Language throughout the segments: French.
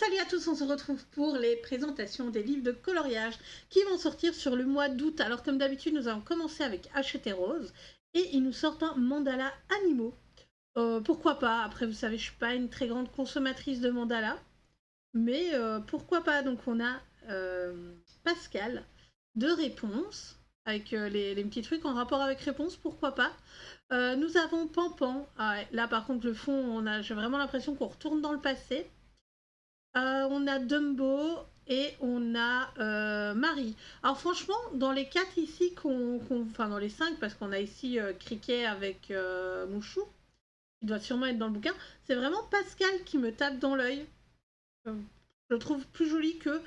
Salut à tous, on se retrouve pour les présentations des livres de coloriage qui vont sortir sur le mois d'août. Alors comme d'habitude, nous allons commencer avec Hachette Rose et ils nous sortent un mandala animaux. Pourquoi pas? Après, vous savez, je suis pas une très grande consommatrice de mandala, mais pourquoi pas? Donc on a Pascal de Réponse avec les petits trucs en rapport avec Réponse, pourquoi pas? Nous avons Pampan. Ah ouais, là par contre le fond, j'ai vraiment l'impression qu'on retourne dans le passé. On a Dumbo et on a Marie. Alors franchement, dans les 4 ici, enfin dans les 5, parce qu'on a ici Cricket avec Mouchou, il doit sûrement être dans le bouquin, c'est vraiment Pascal qui me tape dans l'œil. Je le trouve plus joli que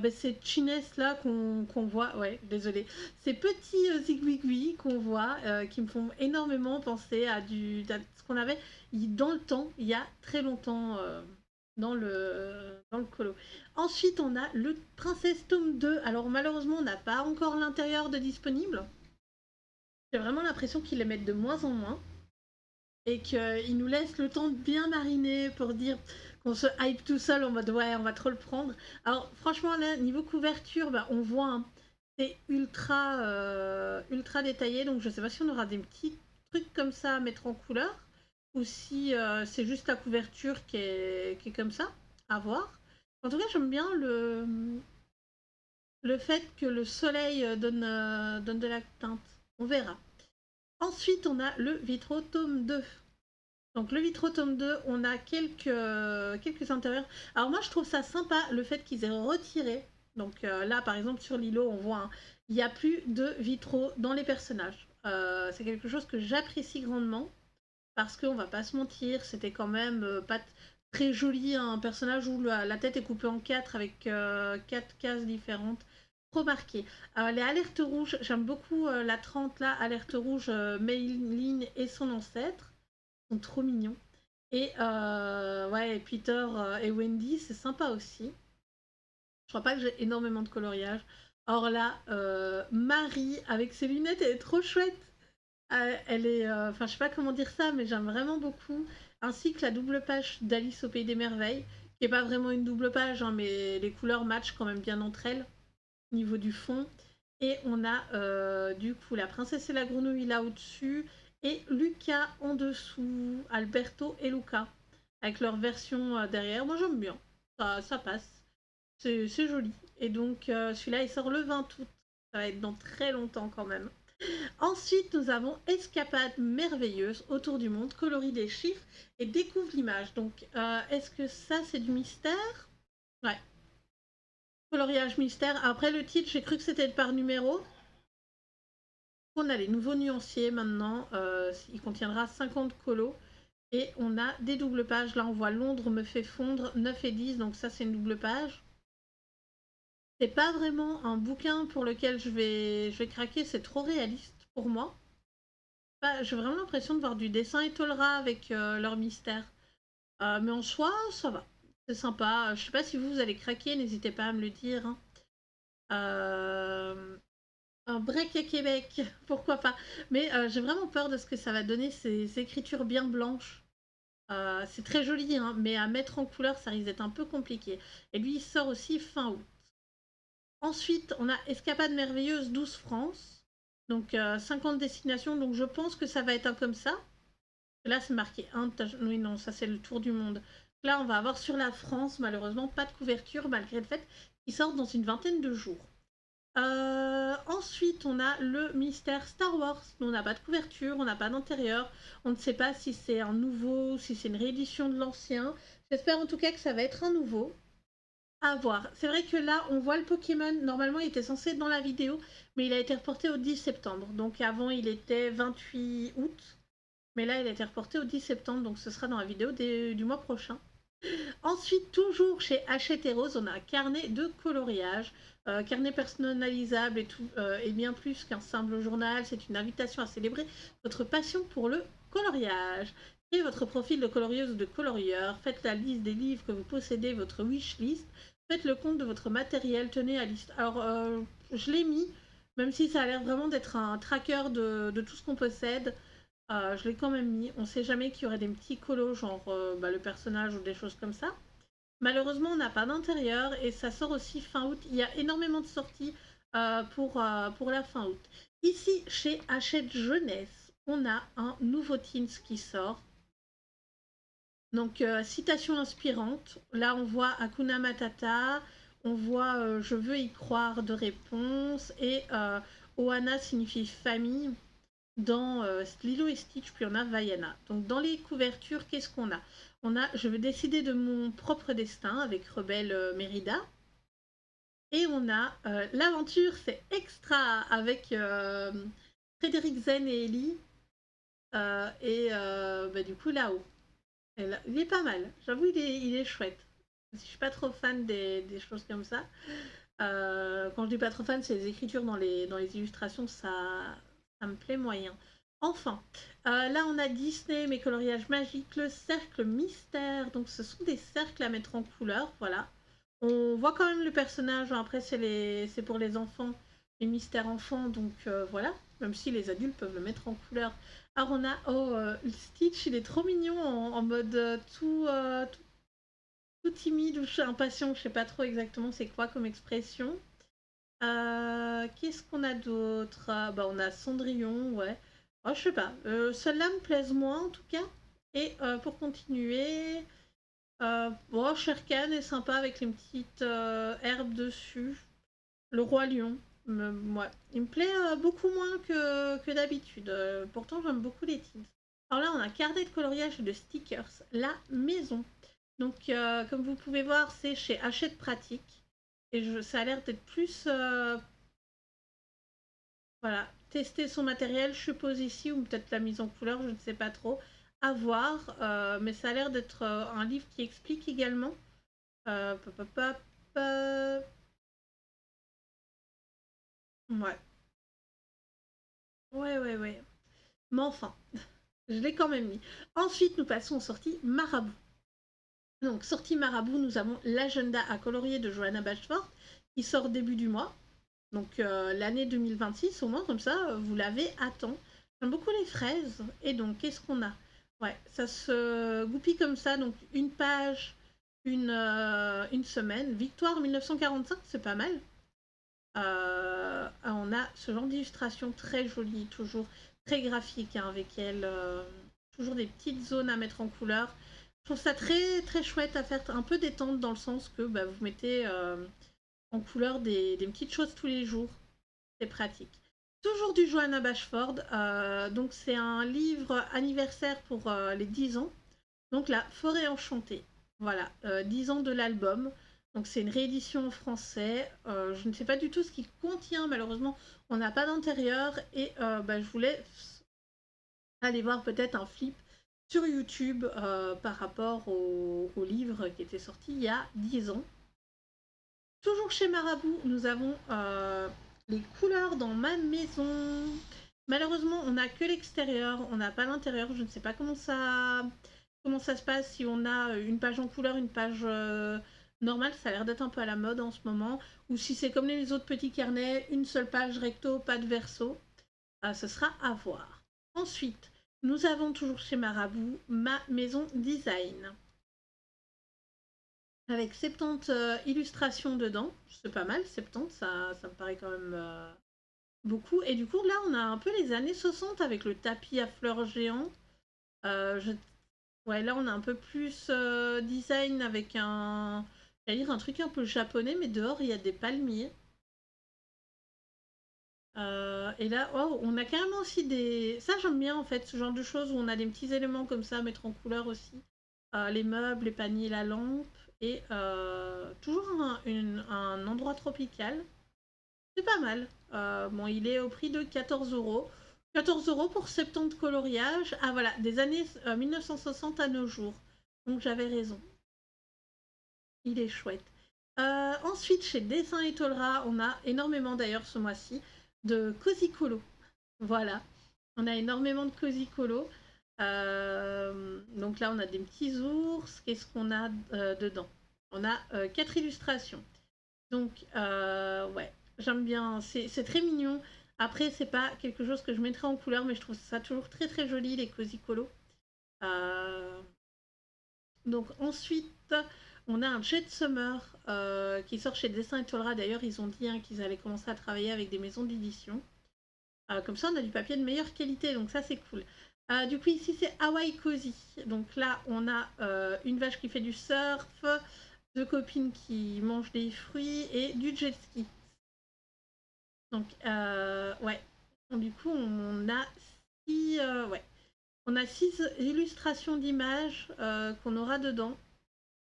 ces chinès là qu'on voit, ouais, désolé, ces petits zigouigouis qu'on voit, qui me font énormément penser à ce qu'on avait dans le temps, il y a très longtemps. Dans le colo. Ensuite, on a le Princesse Tome 2. Alors, malheureusement, on n'a pas encore l'intérieur de disponible. J'ai vraiment l'impression qu'ils les mettent de moins en moins. Et qu'ils nous laissent le temps de bien mariner pour dire qu'on se hype tout seul en mode ouais, on va trop le prendre. Alors, franchement, là, niveau couverture, bah, on voit, hein, c'est ultra détaillé. Donc, je sais pas si on aura des petits trucs comme ça à mettre en couleur ou si c'est juste la couverture qui est comme ça, à voir. En tout cas, j'aime bien le fait que le soleil donne de la teinte. On verra. Ensuite, on a le Vitro tome 2. Donc le Vitro tome 2, on a quelques intérieurs. Alors moi, je trouve ça sympa, le fait qu'ils aient retiré. Donc là, par exemple, sur l'îlot, on voit, hein, il n'y a plus de vitraux dans les personnages. C'est quelque chose que j'apprécie grandement. Parce qu'on va pas se mentir, c'était quand même pas très joli, hein, un personnage où la tête est coupée en 4 avec 4 cases différentes. Trop marqué. Les alertes rouges, j'aime beaucoup la 30 là, alerte rouge, Mayline et son ancêtre. Ils sont trop mignons. Et ouais, Peter et Wendy, c'est sympa aussi. Je crois pas que j'ai énormément de coloriage. Or là, Marie avec ses lunettes, elle est trop chouette. Elle est, enfin, je sais pas comment dire ça, mais j'aime vraiment beaucoup. Ainsi que la double page d'Alice au Pays des Merveilles, qui est pas vraiment une double page, hein, mais les couleurs matchent quand même bien entre elles, au niveau du fond. Et on a du coup la princesse et la grenouille là au-dessus, et Lucas en dessous, Alberto et Luca, avec leur version derrière. Moi j'aime bien, ça passe, c'est joli. Et donc celui-là il sort le 20 août, ça va être dans très longtemps quand même. Ensuite, nous avons Escapade merveilleuse autour du monde, colorie des chiffres et découvre l'image. Donc, est-ce que ça, c'est du mystère? Ouais, coloriage mystère. Après le titre, j'ai cru que c'était par numéro. On a les nouveaux nuanciers maintenant. Il contiendra 50 colos. Et on a des doubles pages. Là, on voit Londres me fait fondre 9 et 10. Donc ça, c'est une double page. C'est pas vraiment un bouquin pour lequel je vais craquer. C'est trop réaliste pour moi. Bah, j'ai vraiment l'impression de voir du dessin et Tolra avec leur mystère. Mais en soi, ça va. C'est sympa. Je sais pas si vous allez craquer, n'hésitez pas à me le dire, hein. Un break à Québec, pourquoi pas. Mais j'ai vraiment peur de ce que ça va donner, ces écritures bien blanches. C'est très joli, hein, mais à mettre en couleur, ça risque d'être un peu compliqué. Et lui, il sort aussi fin août. Ensuite, on a Escapade merveilleuse 12 France. Donc 50 destinations, donc je pense que ça va être un comme ça. Là, c'est marqué oui, non, ça c'est le tour du monde. Là, on va avoir sur la France, malheureusement, pas de couverture, malgré le fait qu'il sorte dans une vingtaine de jours. Ensuite, on a le mystère Star Wars. On n'a pas de couverture, on n'a pas d'intérieur. On ne sait pas si c'est un nouveau, si c'est une réédition de l'ancien. J'espère en tout cas que ça va être un nouveau. À voir. C'est vrai que là, on voit le Pokémon. Normalement, il était censé être dans la vidéo, mais il a été reporté au 10 septembre. Donc avant, il était 28 août. Mais là, il a été reporté au 10 septembre, donc ce sera dans la vidéo du mois prochain. Ensuite, toujours chez Hachette et Rose, on a un carnet de coloriage, carnet personnalisable et tout, et bien plus qu'un simple journal. C'est une invitation à célébrer votre passion pour le coloriage. Créez votre profil de colorieuse ou de colorieur, faites la liste des livres que vous possédez, votre wishlist, faites le compte de votre matériel, tenez la liste. Alors, je l'ai mis, même si ça a l'air vraiment d'être un tracker de tout ce qu'on possède. Je l'ai quand même mis. On sait jamais qu'il y aurait des petits colos, genre le personnage ou des choses comme ça. Malheureusement, on n'a pas d'intérieur et ça sort aussi fin août. Il y a énormément de sorties pour la fin août. Ici, chez Hachette Jeunesse, on a un nouveau Teens qui sort. Donc, citation inspirante. Là, on voit Hakuna Matata, on voit Je veux y croire de réponse et Ohana signifie famille dans Lilo et Stitch, puis on a Vaiana. Donc, dans les couvertures, qu'est-ce qu'on a? On a Je veux décider de mon propre destin avec Rebelle Mérida. Et on a L'aventure, c'est extra avec Frédéric Zen et Ellie. Du coup, là-haut. Il est pas mal. J'avoue, il est chouette. Je suis pas trop fan des choses comme ça. Quand je dis pas trop fan, c'est les écritures dans les illustrations, ça me plaît moyen. Enfin, là on a Disney, mes coloriages magiques, le cercle mystère. Donc ce sont des cercles à mettre en couleur, voilà. On voit quand même le personnage. Après, c'est pour les enfants, les mystères enfants, donc voilà. Même si les adultes peuvent le mettre en couleur. Alors on a Stitch, il est trop mignon en mode tout timide ou impatient, je sais pas trop exactement c'est quoi comme expression. Qu'est-ce qu'on a d'autre? Bah, on a Cendrillon, ouais. Oh, je sais pas. Celle-là me plaise moins en tout cas. Et pour continuer, bon, Sherkan est sympa avec les petites herbes dessus. Le Roi Lion, ouais. Il me plaît beaucoup moins que d'habitude. Pourtant, j'aime beaucoup les teens. Alors là, on a un carnet de coloriage et de stickers, la maison. Donc, comme vous pouvez voir, c'est chez Hachette Pratique. Et ça a l'air d'être plus voilà, tester son matériel, je suppose ici, ou peut-être la mise en couleur, je ne sais pas trop. À voir, mais ça a l'air d'être un livre qui explique également. Pop, pop, pop, ouais. Ouais. Mais enfin, je l'ai quand même mis. Ensuite, nous passons aux sorties Marabout. Donc, sortie Marabout, nous avons l'agenda à colorier de Johanna Bashford qui sort début du mois. Donc, l'année 2026, au moins, comme ça, vous l'avez à temps. J'aime beaucoup les fraises. Et donc, qu'est-ce qu'on a? Ouais, ça se goupille comme ça. Donc, une page, une semaine. Victoire 1945, c'est pas mal. On a ce genre d'illustration très jolie, toujours très graphique hein, avec elle. Toujours des petites zones à mettre en couleur. Je trouve ça très très chouette à faire, un peu détente dans le sens que bah, vous mettez en couleur des petites choses tous les jours. C'est pratique. Toujours du Johanna Bashford. Donc c'est un livre anniversaire pour les 10 ans. Donc la Forêt enchantée. Voilà, 10 ans de l'album. Donc c'est une réédition en français. Je ne sais pas du tout ce qu'il contient, malheureusement. On n'a pas d'intérieur. Et je voulais aller voir peut-être un flip sur YouTube par rapport au livre qui était sorti il y a 10 ans. Toujours chez Marabout, nous avons les couleurs dans ma maison. Malheureusement, on n'a que l'extérieur, on n'a pas l'intérieur. Je ne sais pas comment ça se passe, si on a une page en couleur, une page normale, ça a l'air d'être un peu à la mode en ce moment, ou si c'est comme les autres petits carnets, une seule page recto, pas de verso, ce sera à voir. Ensuite, nous avons toujours chez Marabout ma maison design. Avec 70 illustrations dedans, c'est pas mal, 70, ça me paraît quand même beaucoup. Et du coup, là, on a un peu les années 60 avec le tapis à fleurs géants. Ouais, là, on a un peu plus design avec j'allais dire un truc un peu japonais, mais dehors, il y a des palmiers. Et là, oh, on a carrément aussi des... Ça, j'aime bien, en fait, ce genre de choses où on a des petits éléments comme ça à mettre en couleur aussi. Les meubles, les paniers, la lampe. Et toujours un endroit tropical. C'est pas mal. Bon, il est au prix de 14 euros. 14 euros pour 70 coloriages. Ah voilà, des années 1960 à nos jours. Donc j'avais raison. Il est chouette. Ensuite, chez Dessin et Tolera, on a énormément d'ailleurs ce mois-ci de Cozy Colo. Voilà. On a énormément de Cozy Colo. Donc là, on a des petits ours. Qu'est-ce qu'on a dedans? On a 4 illustrations. Donc, ouais, j'aime bien. C'est très mignon. Après, c'est pas quelque chose que je mettrais en couleur, mais je trouve ça toujours très très joli, les Cozy Colo. Donc, ensuite, On a un Jet Summer qui sort chez Dessin et Tollera. D'ailleurs, ils ont dit qu'ils allaient commencer à travailler avec des maisons d'édition. Comme ça, on a du papier de meilleure qualité, donc ça, c'est cool. Du coup, ici, c'est Hawaii Cozy. Donc là, on a une vache qui fait du surf, deux copines qui mangent des fruits et du jet ski. Donc, ouais. Donc, du coup, on a on a 6 illustrations d'images qu'on aura dedans.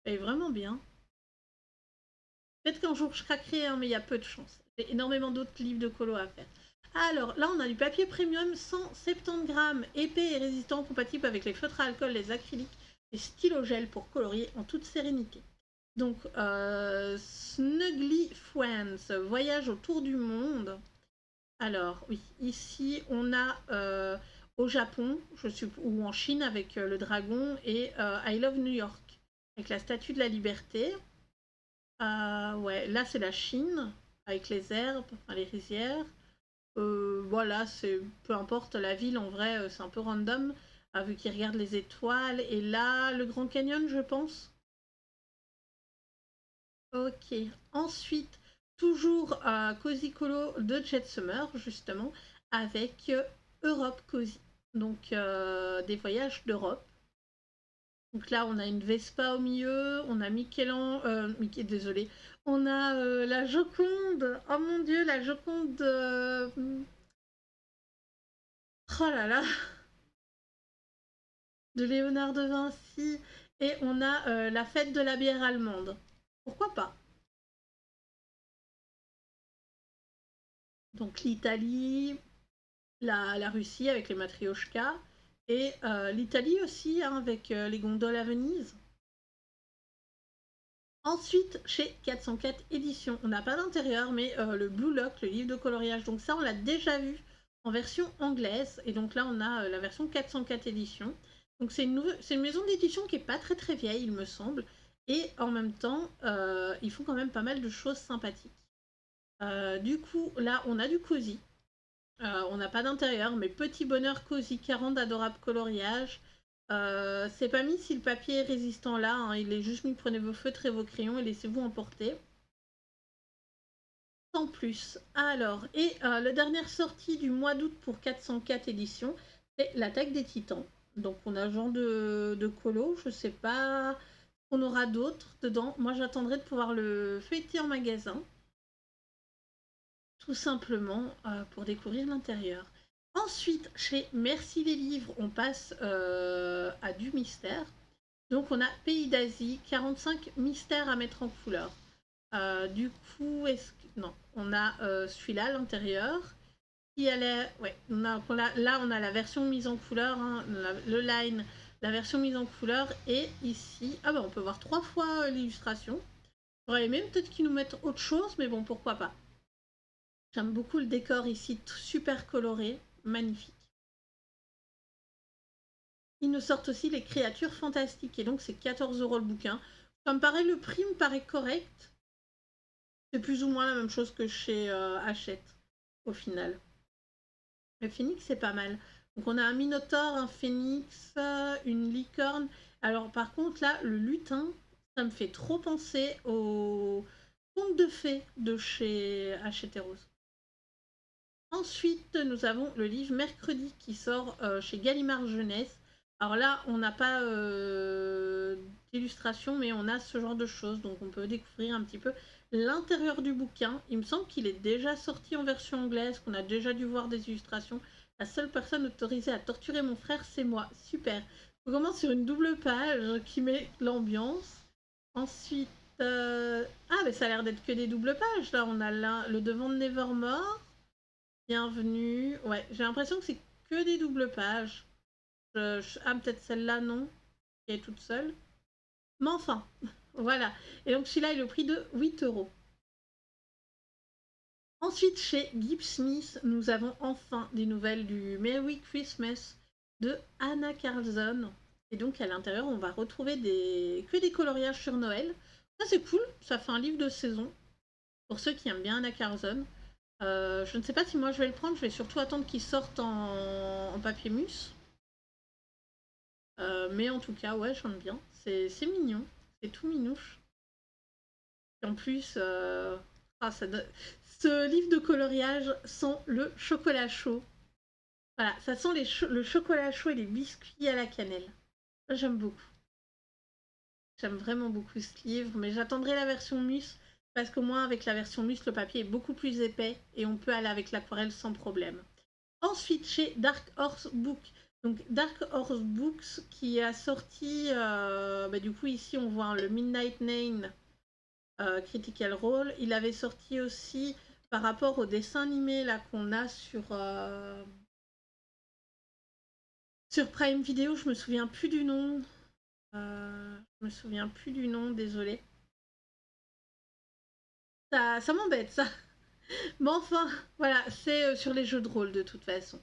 C'est vraiment bien. Peut-être qu'un jour je craquerai, hein, mais il y a peu de chance. J'ai énormément d'autres livres de colo à faire. Alors là, on a du papier premium 170 grammes, épais et résistant, compatible avec les feutres à alcool, les acryliques et stylo gel pour colorier en toute sérénité. Donc, Snuggly Friends, voyage autour du monde. Alors, oui, ici, on a au Japon, ou en Chine avec le dragon, et I Love New York, avec la statue de la liberté. Ouais, là, c'est la Chine, avec les herbes, enfin, les rizières. Voilà, c'est peu importe, la ville, en vrai, c'est un peu random, vu qu'ils regardent les étoiles. Et là, le Grand Canyon, je pense. Ok. Ensuite, toujours Cozy Colo de Jet Summer, justement, avec Europe Cozy. Donc, des voyages d'Europe. Donc là, on a une Vespa au milieu, on a Mickey, désolé. On a la Joconde. Oh mon dieu, la Joconde. Oh là là, de Léonard de Vinci. Et on a la fête de la bière allemande. Pourquoi pas? Donc l'Italie, la Russie avec les matrioshkas, et l'Italie aussi, hein, avec les gondoles à Venise. Ensuite, chez 404 éditions, on n'a pas d'intérieur, mais le Blue Lock, le livre de coloriage. Donc ça, on l'a déjà vu en version anglaise. Et donc là, on a la version 404 éditions. Donc c'est une maison d'édition qui est pas très très vieille, il me semble. Et en même temps, ils font quand même pas mal de choses sympathiques. Du coup, là, on a du cosy. On n'a pas d'intérieur, mais petit bonheur cosy, 40 d'adorables coloriages. C'est pas mis si le papier est résistant là, hein, il est juste mis, prenez vos feutres et vos crayons et laissez-vous emporter. Sans plus. Alors, et la dernière sortie du mois d'août pour 404 éditions, c'est l'attaque des titans. Donc on a un genre de colo, je sais pas, on aura d'autres dedans. Moi j'attendrai de pouvoir le feuilleter en magasin. Tout simplement pour découvrir l'intérieur. Ensuite, chez Merci les livres, on passe à du mystère. Donc on a Pays d'Asie, 45 mystères à mettre en couleur. Du coup, non, on a celui-là à l'intérieur. Qui allait, ouais, là on a la version mise en couleur, hein, le line, la version mise en couleur, et ici, ah bah on peut voir 3 fois l'illustration. J'aurais aimé peut-être qu'ils nous mettent autre chose, mais bon, pourquoi pas. J'aime beaucoup le décor ici, super coloré, magnifique. Ils nous sortent aussi les créatures fantastiques, et donc c'est 14 € le bouquin. Ça me paraît, le prix me paraît correct. C'est plus ou moins la même chose que chez Hachette, au final. Le phénix, c'est pas mal. Donc on a un minotaure, un phénix, une licorne. Alors par contre, là, le lutin, ça me fait trop penser au conte de fées de chez Hachette et Rose. Ensuite, nous avons le livre Mercredi qui sort chez Gallimard Jeunesse. Alors là, on n'a pas d'illustration, mais on a ce genre de choses. Donc on peut découvrir un petit peu l'intérieur du bouquin. Il me semble qu'il est déjà sorti en version anglaise, qu'on a déjà dû voir des illustrations. La seule personne autorisée à torturer mon frère, c'est moi. Super. On commence sur une double page qui met l'ambiance. Ensuite, ah, mais ça a l'air d'être que des doubles pages. Là, on a le devant de Nevermore. Bienvenue. Ouais, j'ai l'impression que c'est que des doubles pages. Ah, peut-être celle-là, non, qui est toute seule. Mais enfin, voilà. Et donc celui-là est le prix de 8 €. Ensuite, chez Gibbs Smith, nous avons enfin des nouvelles du Merry Christmas de Anna Carlson. Et donc à l'intérieur, on va retrouver que des coloriages sur Noël. Ça c'est cool, ça fait un livre de saison. Pour ceux qui aiment bien Anna Carlson. Je ne sais pas si moi je vais le prendre, je vais surtout attendre qu'il sorte en papier mousse. Mais en tout cas, ouais, j'aime bien. C'est mignon, c'est tout minouche. En plus, ce livre de coloriage sent le chocolat chaud. Voilà, ça sent le chocolat chaud et les biscuits à la cannelle. J'aime beaucoup. J'aime vraiment beaucoup ce livre, mais j'attendrai la version Mus parce qu'au moins avec la version Mus, le papier est beaucoup plus épais et on peut aller avec l'aquarelle sans problème. Ensuite, chez Dark Horse Books. Donc Dark Horse Books qui a sorti, du coup ici on voit le Midnight Nine Critical Role. Il avait sorti aussi par rapport au dessin animé là qu'on a sur Prime Video, je me souviens plus du nom. Je me souviens plus du nom, désolé. Ça m'embête ça. Mais enfin, voilà, c'est sur les jeux de rôle de toute façon.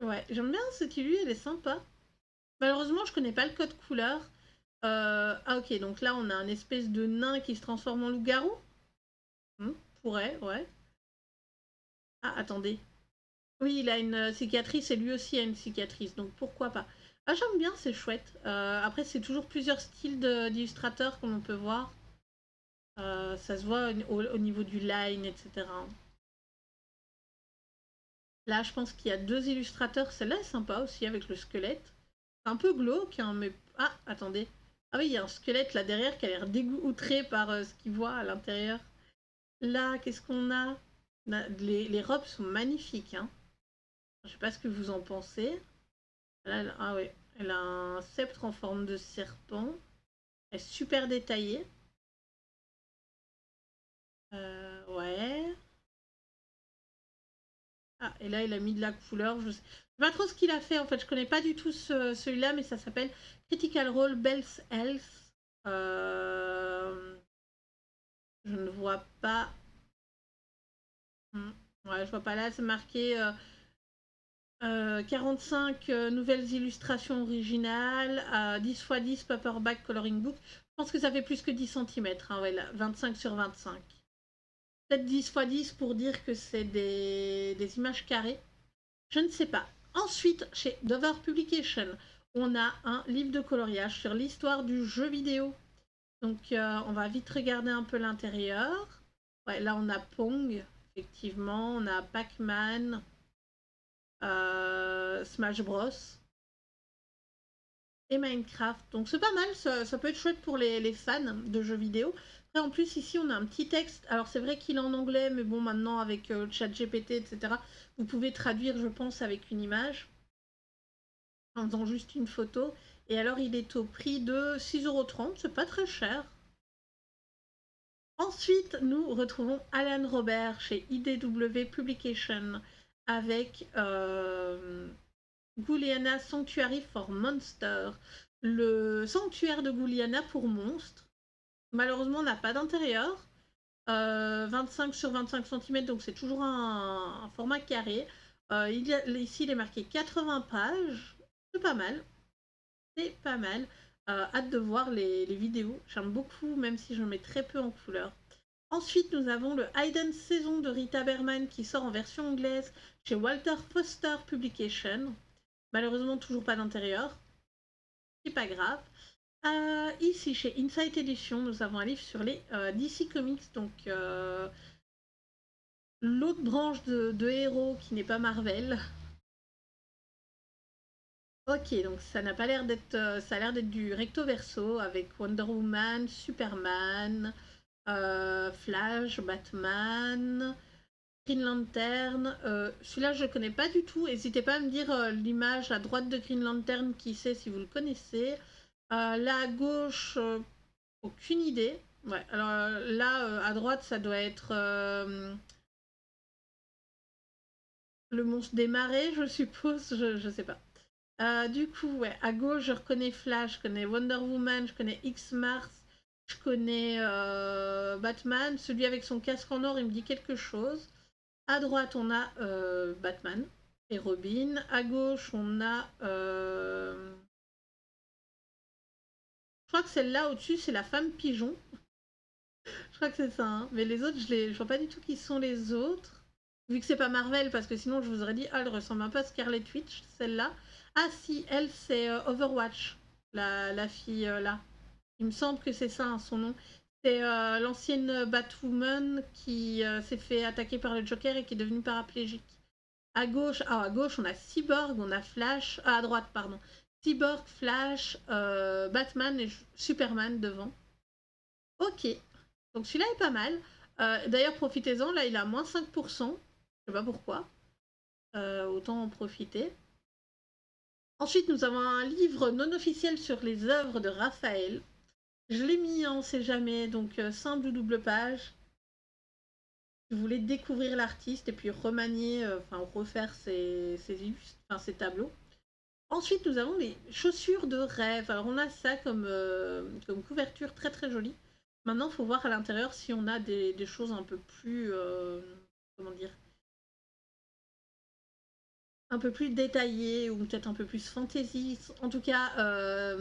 Ouais, j'aime bien cette illu, elle est sympa. Malheureusement, je connais pas le code couleur. Ah ok, donc là on a un espèce de nain qui se transforme en loup-garou. Pourrait, ouais. Ah, attendez. Oui, il a une cicatrice et lui aussi a une cicatrice, donc pourquoi pas. Ah, j'aime bien, c'est chouette. Après, c'est toujours plusieurs styles d'illustrateurs comme on peut voir. Ça se voit au niveau du line, etc. Là, je pense qu'il y a deux illustrateurs. Celle-là est sympa aussi avec le squelette. C'est un peu glauque, hein, mais... Ah, attendez. Ah oui, il y a un squelette là derrière qui a l'air dégoûté par ce qu'il voit à l'intérieur. Là, qu'est-ce qu'on a? Les robes sont magnifiques. Hein. Je sais pas ce que vous en pensez. Là, ah ouais, elle a un sceptre en forme de serpent. Elle est super détaillée. Ouais. Ah, et là, il a mis de la couleur. Je sais pas trop ce qu'il a fait en fait. Je connais pas du tout celui-là, mais ça s'appelle Critical Role Bells Health. Je ne vois pas. Ouais, je vois pas là. C'est marqué 45 nouvelles illustrations originales, 10 x 10 paperback coloring book. Je pense que ça fait plus que 10 cm, hein, ouais, là, 25 sur 25. Peut-être 10 x 10 pour dire que c'est des images carrées. Je ne sais pas. Ensuite, chez Dover Publication, on a un livre de coloriage sur l'histoire du jeu vidéo. Donc, on va vite regarder un peu l'intérieur. Ouais, là, on a Pong, effectivement. On a Pac-Man, Smash Bros. Et Minecraft. Donc c'est pas mal, ça peut être chouette pour les fans de jeux vidéo. Après, en plus, ici, on a un petit texte. Alors, c'est vrai qu'il est en anglais, mais bon, maintenant, avec ChatGPT, etc., vous pouvez traduire, je pense, avec une image, en faisant juste une photo. Et alors, il est au prix de 6,30 €, c'est pas très cher. Ensuite, nous retrouvons Alan Robert chez IDW Publication avec Gouliana Sanctuary for Monster, le sanctuaire de Gouliana pour monstres. Malheureusement, on n'a pas d'intérieur. 25 sur 25 cm, donc c'est toujours un format carré. Ici, il est marqué 80 pages. C'est pas mal. C'est pas mal. Hâte de voir les vidéos. J'aime beaucoup, même si je mets très peu en couleur. Ensuite, nous avons le Hidden Saison de Rita Berman qui sort en version anglaise chez Walter Foster Publication. Malheureusement, toujours pas d'intérieur. C'est pas grave. Ici, chez Insight Edition, nous avons un livre sur les DC Comics, donc l'autre branche de héros qui n'est pas Marvel. Ok, donc ça n'a pas l'air d'être, ça a l'air d'être du recto verso avec Wonder Woman, Superman, Flash, Batman, Green Lantern. Celui-là, je ne connais pas du tout. N'hésitez pas à me dire l'image à droite de Green Lantern, qui sait si vous le connaissez. Là à gauche, aucune idée. Ouais, alors là, à droite, ça doit être le monstre des marais, je suppose. Je sais pas. Du coup, ouais, à gauche, je reconnais Flash, je connais Wonder Woman, je connais X-Mars, je connais Batman. Celui avec son casque en or, il me dit quelque chose. À droite, on a Batman et Robin. À gauche, on a... je crois que celle-là au-dessus, c'est la femme pigeon. Je crois que c'est ça. Hein. Mais les autres, je vois pas du tout qui sont les autres. Vu que c'est pas Marvel, parce que sinon, je vous aurais dit, ah, elle ressemble un peu à Scarlet Witch, celle-là. Ah si, elle, c'est Overwatch, la fille là. Il me semble que c'est ça hein, son nom. C'est l'ancienne Batwoman qui s'est fait attaquer par le Joker et qui est devenue paraplégique. À gauche, on a Cyborg, on a Flash, à droite, pardon. Cyborg, Flash, Batman et Superman devant. Ok, donc celui-là est pas mal. D'ailleurs, profitez-en, là il a moins 5%. Je sais pas pourquoi. Autant en profiter. Ensuite, nous avons un livre non officiel sur les œuvres de Raphaël. Je l'ai mis, on sait jamais, donc simple ou double page. Je voulais découvrir l'artiste et puis remanier, refaire ses tableaux. Ensuite, nous avons les chaussures de rêve. Alors, on a ça comme couverture très très jolie. Maintenant, il faut voir à l'intérieur si on a des choses un peu plus, comment dire, un peu plus détaillées ou peut-être un peu plus fantasy. En tout cas,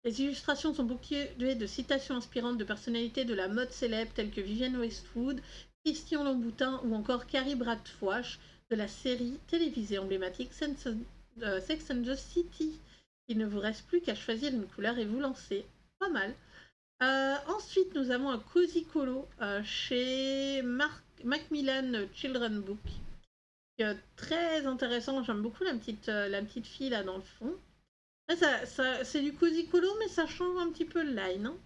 les illustrations sont bouquées de citations inspirantes de personnalités de la mode célèbre telles que Vivienne Westwood, Christian Louboutin ou encore Carrie Bradshaw de la série télévisée emblématique Sex and the City. Il ne vous reste plus qu'à choisir une couleur et vous lancer. Pas mal. Ensuite, nous avons un Cozy Colo chez Macmillan Children Book. Très intéressant, j'aime beaucoup la petite fille là dans le fond. Là, c'est du Cozy Colo, mais ça change un petit peu le line. Hein.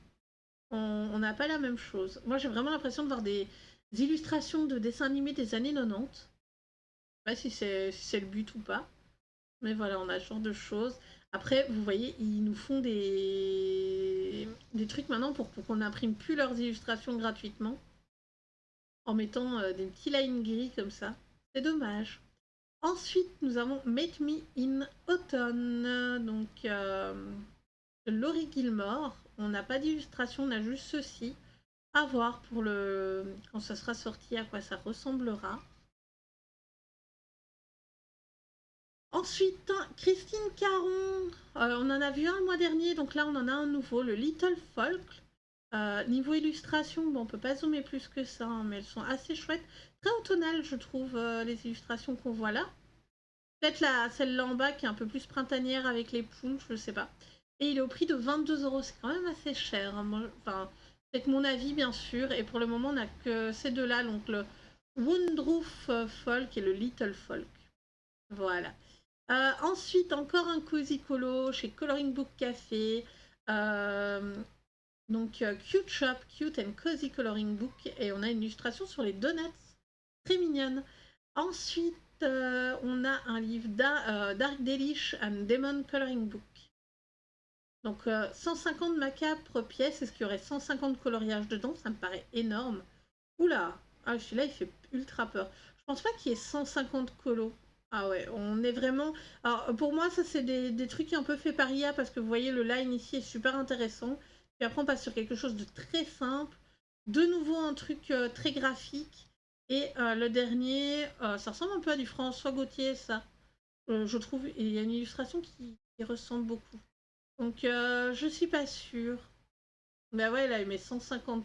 On n'a pas la même chose. Moi, j'ai vraiment l'impression de voir des illustrations de dessins animés des années 90. Je sais pas si c'est le but ou pas. Mais voilà, on a ce genre de choses. Après, vous voyez, ils nous font des trucs maintenant pour qu'on n'imprime plus leurs illustrations gratuitement. En mettant des petits lines gris comme ça. C'est dommage. Ensuite, nous avons Make Me in Autumn. Donc, Laurie Gilmore. On n'a pas d'illustration, on a juste ceci. À voir pour quand ça sera sorti, à quoi ça ressemblera. Ensuite, Christine Caron, on en a vu un le mois dernier, donc là on en a un nouveau, le Little Folk. Niveau illustration, bon, on peut pas zoomer plus que ça, hein, mais elles sont assez chouettes. Très automnales, je trouve, les illustrations qu'on voit là. Peut-être celle-là en bas qui est un peu plus printanière avec les poules, je sais pas. Et il est au prix de 22€, c'est quand même assez cher. Hein. C'est que mon avis, bien sûr. Et pour le moment, on n'a que ces deux-là, donc le Woodroof Folk et le Little Folk. Voilà. Ensuite, encore un Cozy Colo chez Coloring Book Café. Cute Shop, Cute and Cozy Coloring Book. Et on a une illustration sur les donuts. Très mignonne. Ensuite, on a un livre Dark Delish and Demon Coloring Book. Donc 150 macabres pièces. Est-ce qu'il y aurait 150 coloriages dedans? Ça me paraît énorme. Oula, celui-là il fait ultra peur. Je pense pas qu'il y ait 150 colos. Ah ouais, on est vraiment... Alors pour moi ça c'est des trucs un peu faits par IA parce que vous voyez le line ici est super intéressant. Puis après on passe sur quelque chose de très simple. De nouveau un truc très graphique. Et le dernier, ça ressemble un peu à du François Gauthier ça. Je trouve, il y a une illustration qui ressemble beaucoup. Donc je suis pas sûre. Mais ouais là il met 150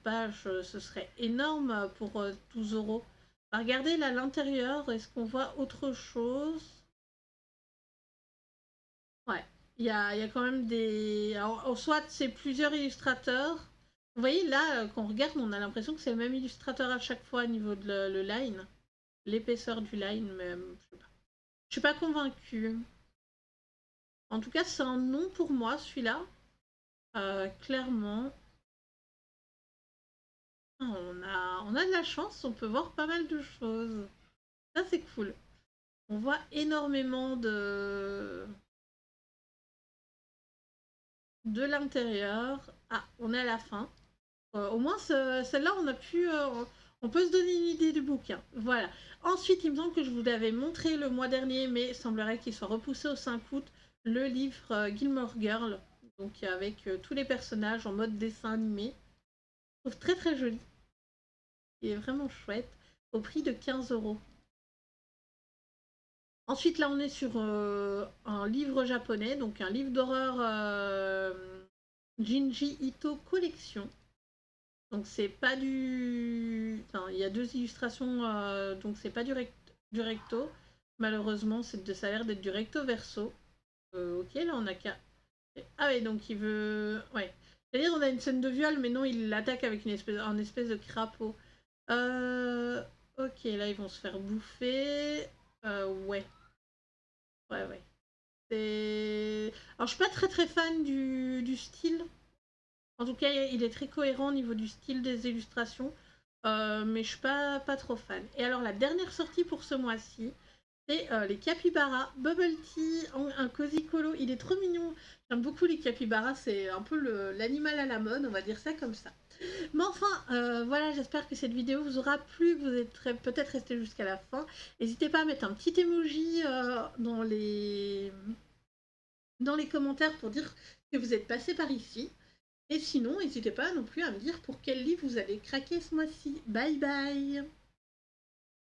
pages, ce serait énorme pour 12€. Regardez là à l'intérieur, est-ce qu'on voit autre chose? Ouais, il y a quand même des... Alors, soit c'est plusieurs illustrateurs. Vous voyez là, quand on regarde, on a l'impression que c'est le même illustrateur à chaque fois au niveau de le line. L'épaisseur du line même, je sais pas. Je suis pas convaincue. En tout cas, c'est un non pour moi celui-là. Clairement. On a de la chance, on peut voir pas mal de choses. Ça, c'est cool. On voit énormément de l'intérieur. Ah, on est à la fin. Au moins, celle-là, on peut se donner une idée du bouquin. Voilà. Ensuite, il me semble que je vous l'avais montré le mois dernier, mais il semblerait qu'il soit repoussé au 5 août, le livre Gilmore Girl, donc avec tous les personnages en mode dessin animé. Je trouve très très joli. Il est vraiment chouette, au prix de 15€. Ensuite, là, on est sur un livre japonais, donc un livre d'horreur Jinji Ito Collection. Donc, c'est pas du. Enfin, il y a deux illustrations, donc c'est pas du recto. Malheureusement, ça a l'air d'être du recto verso. Ok, là, on a qu'à Ah ouais, donc il veut... Ouais. C'est-à-dire on a une scène de viol, mais non, il l'attaque avec un espèce de crapaud. Euh... Ok, là ils vont se faire bouffer. Ouais. Ouais, ouais. Alors je suis pas très très fan du style. En tout cas, il est très cohérent au niveau du style des illustrations. Mais je suis pas trop fan. Et alors la dernière sortie pour ce mois-ci, c'est les capybaras Bubble Tea, un cozy colo. Il est trop mignon. J'aime beaucoup les capybaras, c'est un peu l'animal à la mode, on va dire ça comme ça. Mais enfin, voilà, j'espère que cette vidéo vous aura plu, que vous êtes peut-être resté jusqu'à la fin. N'hésitez pas à mettre un petit emoji dans les commentaires pour dire que vous êtes passé par ici. Et sinon, n'hésitez pas non plus à me dire pour quel livre vous allez craquer ce mois-ci. Bye bye!